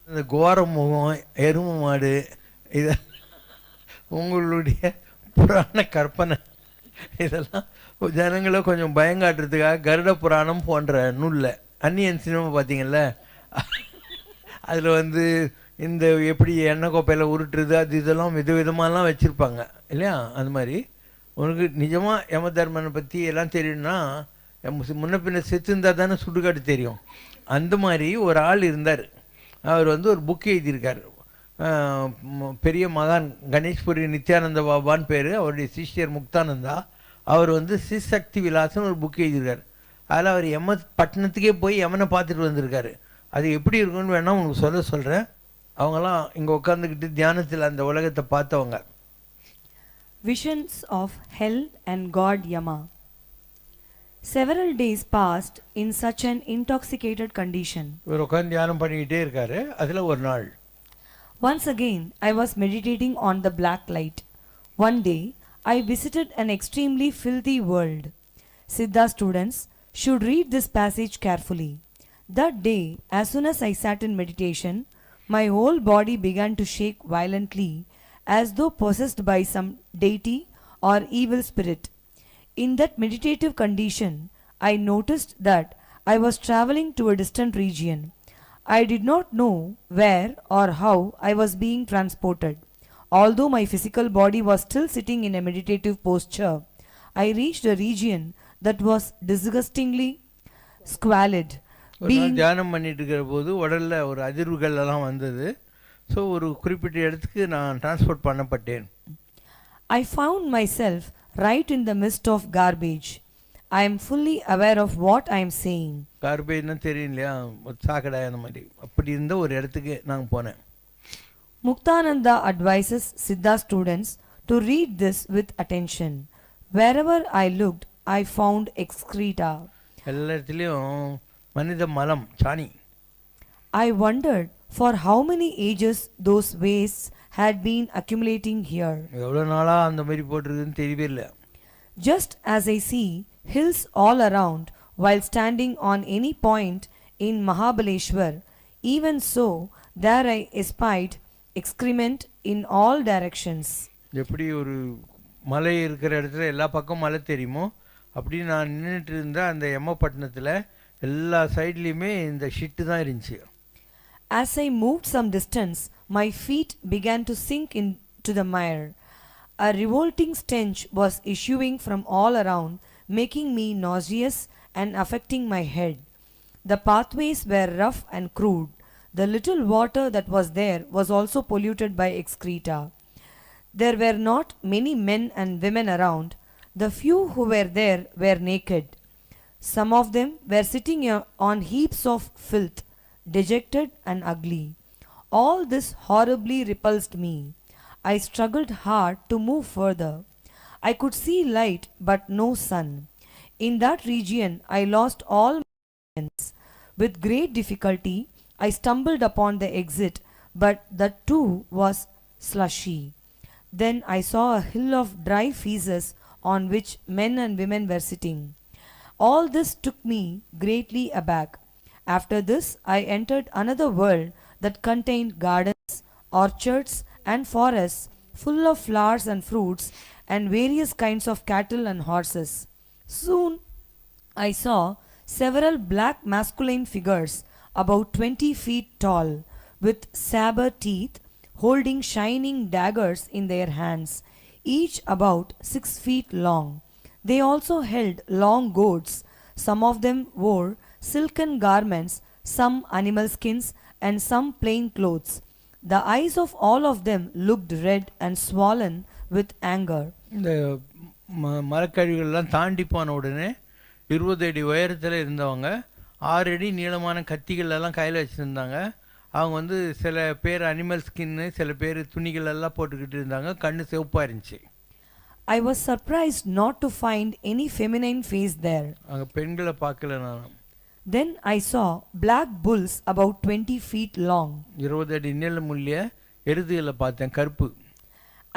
இந்த கோரமுகம், எருமை மாடு, இத உங்களுடைய புராண கற்பனை இதெல்லாம் ஜனங்களை கொஞ்சம் பயங்காட்டுறதுக்காக கருட புராணம் போன்ற நூலில் அந்நியன் சினிமா பார்த்தீங்கல்ல, அதில் வந்து இந்த எப்படி எண்ணெய் கோப்பையில் உருட்டுறது அது இதெல்லாம் விதவிதமாலாம் வச்சுருப்பாங்க இல்லையா? அது மாதிரி உனக்கு நிஜமாக யம தர்மனை பற்றி எல்லாம் தெரியும்னா முன்ன பின்ன செத்து இருந்தால் தானே சுடுகாடு தெரியும். அந்த மாதிரி ஒரு ஆள் இருந்தார். அவர் வந்து ஒரு புக் எழுதியிருக்கார். பெரிய மகான் கணேஷ்புரி நித்யானந்த பாபான்னு பேர். அவருடைய சிஷ்யர் முக்தானந்தா. அவர் வந்து சிசக்தி விலாசம்னு ஒரு புக் எழுதியிருக்கார். அதில் அவர் பட்டணத்துக்கே போய் யமனை பார்த்துட்டு வந்திருக்காரு. அது எப்படி இருக்குன்னு வேணால் உங்களுக்கு சொல்கிறேன். அவங்களாம் இங்கே உட்காந்துக்கிட்டு தியானத்தில் அந்த உலகத்தை பார்த்தவங்க. Visions of Hell and God Yama. Several days passed in such an intoxicated condition. இவர் உட்காந்து தியானம் பண்ணிக்கிட்டே இருக்காரு. அதில் ஒரு நாள், Once again I was meditating on the black light. One day I visited an extremely filthy world. Siddha students should read this passage carefully. That day, as soon as I sat in meditation, my whole body began to shake violently as though possessed by some deity or evil spirit. In that meditative condition, I noticed that I was traveling to a distant region. I did not know where or how I was being transported. Although my physical body was still sitting in a meditative posture, I reached a region that was disgustingly squalid. தியானம் பண்ணிட்டு இருக்கிற போது உடலில் ஒரு அதிர்வுகள் எல்லாம் வந்தது. So ஒரு குறிப்பிட்ட இடத்துக்கு நான் transport பண்ணப்பட்டேன். I found myself right in the midst of garbage. I am fully aware of what I am saying. கார்பேஜ்னா தெரியும் இல்லையா? சாக்கடை அந்த மாதிரி. அப்படி இருந்த ஒரு இடத்துக்கு நான் போனேன். Muktananda advises Siddha students to read this with attention. Wherever I looked, I found excreta. எல்லா இடத்துலையும் மனித மலம், சாணி. I wondered for how many ages those wastes had been accumulating here. எவ்வளோ நாளாக அந்த மாதிரி போட்டிருக்குன்னு தெரியவே இல்லை. Just as I see hills all around while standing on any point in Mahabaleshwar, even so there I espied excrement in all directions. எப்படி ஒரு மலை இருக்கிற இடத்துல எல்லா பக்கம் மலை தெரியுமோ அப்படி நான் நின்றுட்டு இருந்த அந்த யமப்பட்டினத்தில் எல்லா சைட்லேயுமே இந்த ஷிட்டு தான் இருந்துச்சு. As I moved some distance, my feet began to sink into the mire. A revolting stench was issuing from all around, making me nauseous and affecting my head. The pathways were rough and crude. The little water that was there was also polluted by excreta. There were not many men and women around. The few who were there were naked. Some of them were sitting on heaps of filth, dejected and ugly. All this horribly repulsed me. I struggled hard to move further. I could see light but no sun. In that region I lost all my sense. With great difficulty I stumbled upon the exit, but that too was slushy. Then I saw a hill of dry feces on which men and women were sitting. All this took me greatly aback. After this I entered another world that contained gardens, orchards and forests full of flowers and fruits and various kinds of cattle and horses. Soon I saw several black masculine figures about 20 feet tall, with saber teeth, holding shining daggers in their hands, each about 6 feet long. They also held long goads. Some of them wore silken garments, some animal skins, and some plain clothes. The eyes of all of them looked red and swollen with anger. இந்த மரக்கழிவுகள்லாம் தாண்டி போன உடனே 20 அடி உயரத்தில் இருந்தவங்க 6 அடி நீளமான கத்திகள் எல்லாம் கையில் வச்சுருந்தாங்க. அவங்க வந்து சில பேர் அனிமல் ஸ்கின்னு, சில பேர் துணிகள் எல்லாம் போட்டுக்கிட்டு இருந்தாங்க. கண்ணு சிவப்பாக இருந்துச்சு. I was surprised not to find any feminine face there. அங்கே பெண்களை பார்க்கல நான். Then I saw black bulls about 20 feet long. 20 அடி நீளமுள்ள எருதுகளை பார்த்தேன், கருப்பு.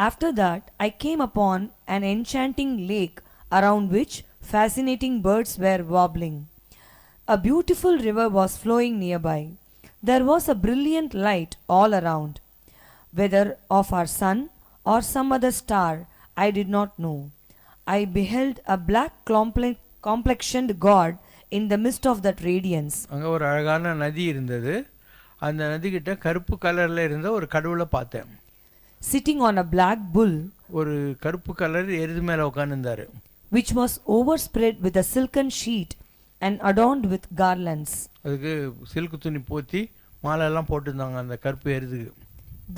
After that I came upon an enchanting lake around which fascinating birds were wobbling. A beautiful river was flowing nearby. There was a brilliant light all around. Whether of our sun or some other star, I did not know. I beheld a black complexioned god in the midst of that radiance. அங்கே ஒரு அழகான நதி இருந்தது. அந்த நதிக்கிட்ட கருப்பு கலரில் இருந்த ஒரு கடவுளை பார்த்தேன். Sitting on a black bull, ஒரு கருப்பு கலர் எருது மேலே உட்காந்துருந்தார். which was overspread with a silken sheet and adorned with garlands. அதுக்கு சில்க் துணி போத்தி மாலையெல்லாம் போட்டிருந்தாங்க அந்த கருப்பு எருதுக்கு.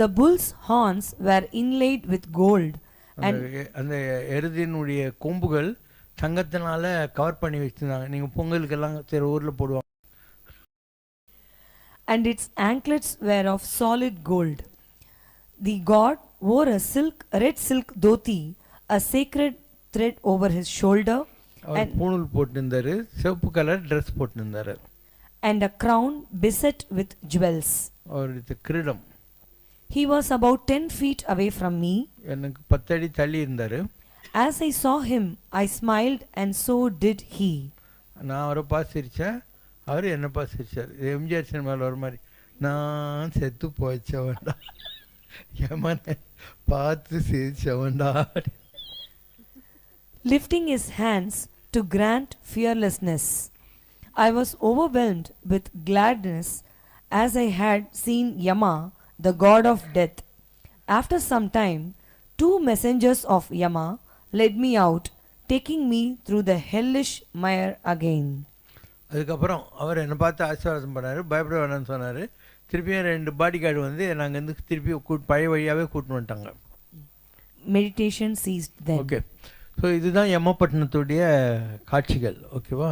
The bull's horns were inlaid with gold, and அந்த எருதினுடைய கொம்புகள் தங்கத்தினால கவர் பண்ணி வச்சிருந்தாங்க. நீங்கள் பொங்கலுக்கெல்லாம் சில ஊரில் போடுவாங்க. and its anklets were of solid gold. The god wore a red silk dhoti, a sacred thread over his shoulder, அவர் பூணூல் போட்டிருந்தாரு, சிவப்பு கலர் ட்ரெஸ் போட்டிருந்தாரு, and a crown beset with jewels. அவருடைய கிரீடம். He was about 10 feet away from me. எனக்கு 10 அடி தள்ளி இருந்தார். As I saw him, I smiled, and so did he. நான் அவரை பார்த்து சிரித்தேன், அவர் என்னை பார்த்து சிரிச்சார். எம்ஜிஆர் சினிமாவில் ஒரு மாதிரி, நான் செத்து போச்சவன்டா, யமனை பார்த்து சிரிச்சவன்டா. Lifting his hands to grant fearlessness, I was overwhelmed with gladness as I had seen Yama, the god of death. After some time, 2 messengers of Yama led me out, taking me through the hellish mire again. அதுக்கப்புறம் அவர் என்னை பார்த்து ஆசீர்வாதம் பண்ணார், பயப்பட வேணாம்னு சொன்னார். திருப்பியும் 2 body guard வந்து நாங்கள் வந்து திருப்பி பழைய வழியாகவே கூட்டின்னு வந்துட்டாங்க. Meditation ceased then. Okay, so இதுதான் யமப்பட்டினத்துடைய காட்சிகள். ஓகேவா?